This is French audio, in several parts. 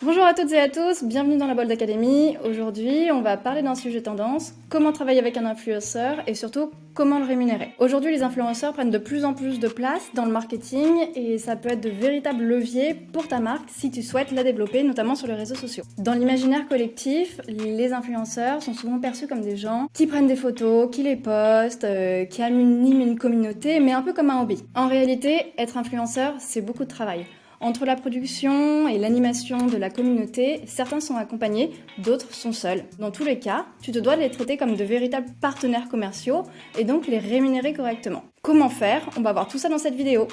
Bonjour à toutes et à tous, bienvenue dans la Bold Academy. Aujourd'hui, on va parler d'un sujet tendance, comment travailler avec un influenceur et surtout comment le rémunérer. Aujourd'hui, les influenceurs prennent de plus en plus de place dans le marketing et ça peut être de véritables leviers pour ta marque si tu souhaites la développer, notamment sur les réseaux sociaux. Dans l'imaginaire collectif, les influenceurs sont souvent perçus comme des gens qui prennent des photos, qui les postent, qui animent une communauté, mais un peu comme un hobby. En réalité, être influenceur, c'est beaucoup de travail. Entre la production et l'animation de la communauté, certains sont accompagnés, d'autres sont seuls. Dans tous les cas, tu te dois de les traiter comme de véritables partenaires commerciaux et donc les rémunérer correctement. Comment faire? On va voir tout ça dans cette vidéo.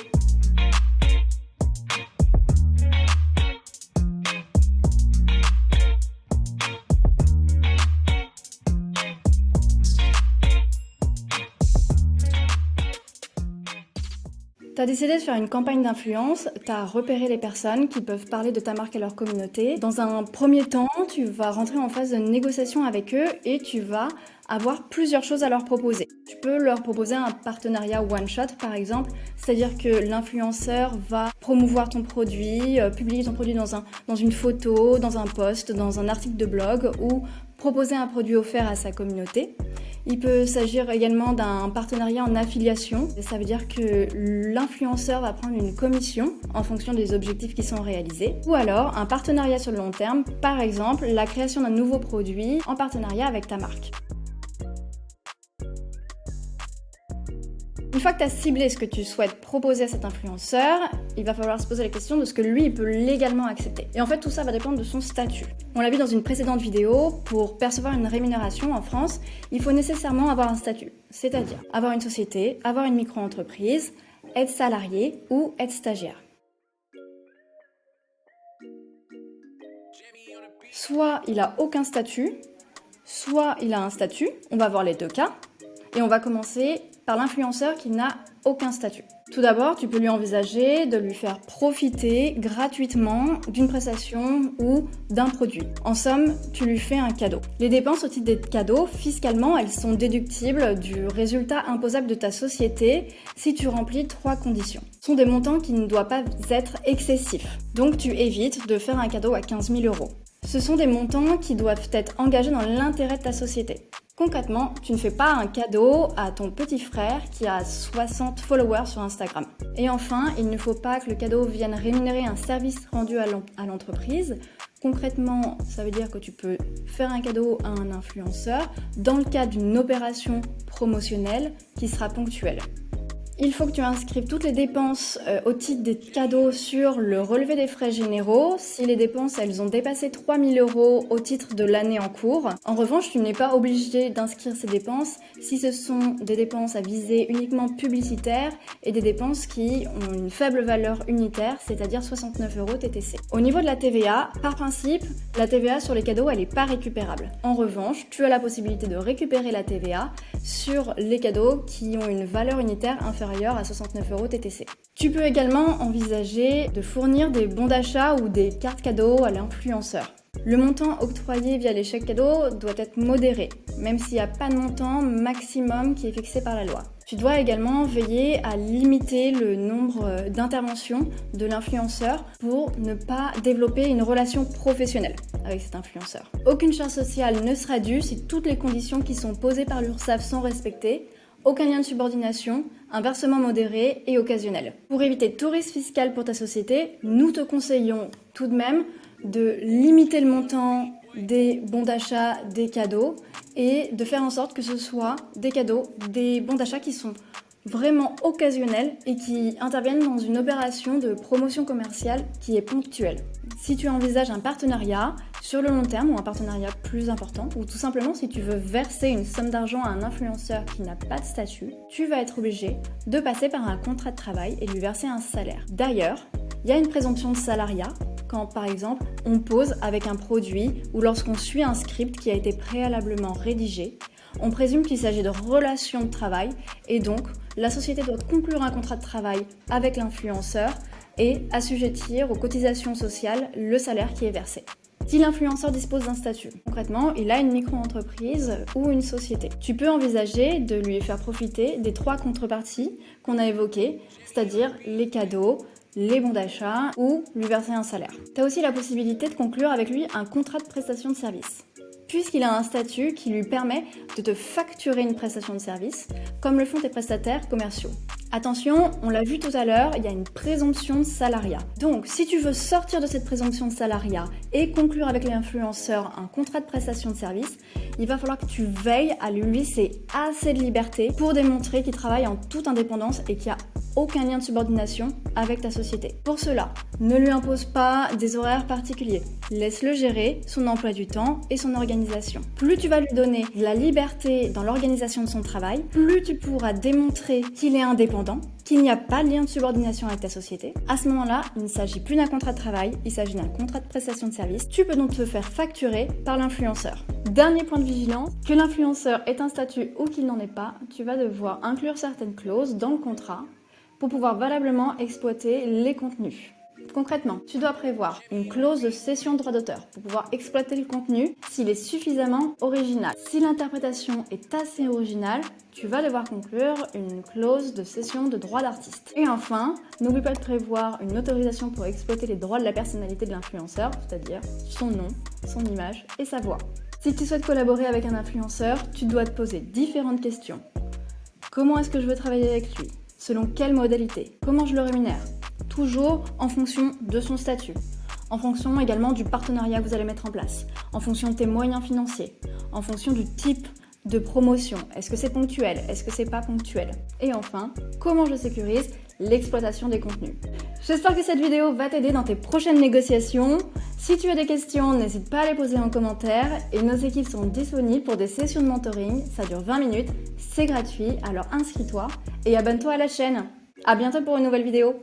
Tu as décidé de faire une campagne d'influence, tu as repéré les personnes qui peuvent parler de ta marque à leur communauté. Dans un premier temps, tu vas rentrer en phase de négociation avec eux et tu vas avoir plusieurs choses à leur proposer. Tu peux leur proposer un partenariat one-shot par exemple, c'est-à-dire que l'influenceur va promouvoir ton produit, publier ton produit dans une photo, dans un post, dans un article de blog ou proposer un produit offert à sa communauté. Il peut s'agir également d'un partenariat en affiliation. Ça veut dire que l'influenceur va prendre une commission en fonction des objectifs qui sont réalisés. Ou alors un partenariat sur le long terme, par exemple la création d'un nouveau produit en partenariat avec ta marque. Une fois que tu as ciblé ce que tu souhaites proposer à cet influenceur, il va falloir se poser la question de ce que lui il peut légalement accepter. Et en fait, tout ça va dépendre de son statut. On l'a vu dans une précédente vidéo, pour percevoir une rémunération en France, il faut nécessairement avoir un statut, c'est-à-dire avoir une société, avoir une micro-entreprise, être salarié ou être stagiaire. Soit il a aucun statut, soit il a un statut, on va voir les deux cas, et on va commencer par l'influenceur qui n'a aucun statut. Tout d'abord, tu peux lui envisager de lui faire profiter gratuitement d'une prestation ou d'un produit. En somme, tu lui fais un cadeau. Les dépenses au titre des cadeaux, fiscalement, elles sont déductibles du résultat imposable de ta société si tu remplis 3 conditions. Ce sont des montants qui ne doivent pas être excessifs. Donc tu évites de faire un cadeau à 15 000 €. Ce sont des montants qui doivent être engagés dans l'intérêt de ta société. Concrètement, tu ne fais pas un cadeau à ton petit frère qui a 60 followers sur Instagram. Et enfin, il ne faut pas que le cadeau vienne rémunérer un service rendu à l'entreprise. Concrètement, ça veut dire que tu peux faire un cadeau à un influenceur dans le cadre d'une opération promotionnelle qui sera ponctuelle. Il faut que tu inscrives toutes les dépenses au titre des cadeaux sur le relevé des frais généraux si les dépenses elles ont dépassé 3 000 € au titre de l'année en cours. En revanche, tu n'es pas obligé d'inscrire ces dépenses si ce sont des dépenses à visée uniquement publicitaire et des dépenses qui ont une faible valeur unitaire, c'est-à-dire 69 € TTC. Au niveau de la TVA, par principe, la TVA sur les cadeaux elle n'est pas récupérable. En revanche, tu as la possibilité de récupérer la TVA sur les cadeaux qui ont une valeur unitaire inférieure à 69 € TTC. Tu peux également envisager de fournir des bons d'achat ou des cartes cadeaux à l'influenceur. Le montant octroyé via les chèques cadeaux doit être modéré, même s'il n'y a pas de montant maximum qui est fixé par la loi. Tu dois également veiller à limiter le nombre d'interventions de l'influenceur pour ne pas développer une relation professionnelle avec cet influenceur. Aucune charge sociale ne sera due si toutes les conditions qui sont posées par l'URSSAF sont respectées. Aucun lien de subordination, un versement modéré et occasionnel. Pour éviter tout risque fiscal pour ta société, nous te conseillons tout de même de limiter le montant des bons d'achat, des cadeaux et de faire en sorte que ce soit des cadeaux, des bons d'achat qui sont vraiment occasionnels et qui interviennent dans une opération de promotion commerciale qui est ponctuelle. Si tu envisages un partenariat sur le long terme ou un partenariat plus important, ou tout simplement si tu veux verser une somme d'argent à un influenceur qui n'a pas de statut, tu vas être obligé de passer par un contrat de travail et lui verser un salaire. D'ailleurs, il y a une présomption de salariat quand par exemple on pose avec un produit ou lorsqu'on suit un script qui a été préalablement rédigé. On présume qu'il s'agit de relations de travail et donc la société doit conclure un contrat de travail avec l'influenceur et assujettir aux cotisations sociales le salaire qui est versé. Si l'influenceur dispose d'un statut, concrètement, il a une micro-entreprise ou une société, tu peux envisager de lui faire profiter des 3 contreparties qu'on a évoquées, c'est-à-dire les cadeaux, les bons d'achat ou lui verser un salaire. Tu as aussi la possibilité de conclure avec lui un contrat de prestation de service, puisqu'il a un statut qui lui permet de te facturer une prestation de service, comme le font tes prestataires commerciaux. Attention, on l'a vu tout à l'heure, il y a une présomption de salariat. Donc, si tu veux sortir de cette présomption de salariat et conclure avec l'influenceur un contrat de prestation de service, il va falloir que tu veilles à lui laisser assez de liberté pour démontrer qu'il travaille en toute indépendance et qu'il n'y a aucun lien de subordination avec ta société. Pour cela, ne lui impose pas des horaires particuliers. Laisse-le gérer son emploi du temps et son organisation. Plus tu vas lui donner de la liberté dans l'organisation de son travail, plus tu pourras démontrer qu'il est indépendant, qu'il n'y a pas de lien de subordination avec ta société. À ce moment-là, il ne s'agit plus d'un contrat de travail, il s'agit d'un contrat de prestation de service. Tu peux donc te faire facturer par l'influenceur. Dernier point de vigilance, que l'influenceur ait un statut ou qu'il n'en ait pas, tu vas devoir inclure certaines clauses dans le contrat pour pouvoir valablement exploiter les contenus. Concrètement, tu dois prévoir une clause de cession de droit d'auteur pour pouvoir exploiter le contenu s'il est suffisamment original. Si l'interprétation est assez originale, tu vas devoir conclure une clause de cession de droit d'artiste. Et enfin, n'oublie pas de prévoir une autorisation pour exploiter les droits de la personnalité de l'influenceur, c'est-à-dire son nom, son image et sa voix. Si tu souhaites collaborer avec un influenceur, tu dois te poser différentes questions. Comment est-ce que je veux travailler avec lui ? Selon quelle modalité? Comment je le rémunère? Toujours en fonction de son statut, en fonction également du partenariat que vous allez mettre en place, en fonction de tes moyens financiers, en fonction du type de promotion. Est-ce que c'est ponctuel? Est-ce que c'est pas ponctuel? Et enfin, comment je sécurise l'exploitation des contenus? J'espère que cette vidéo va t'aider dans tes prochaines négociations. Si tu as des questions, n'hésite pas à les poser en commentaire et nos équipes sont disponibles pour des sessions de mentoring. Ça dure 20 minutes, c'est gratuit, alors inscris-toi et abonne-toi à la chaîne. À bientôt pour une nouvelle vidéo.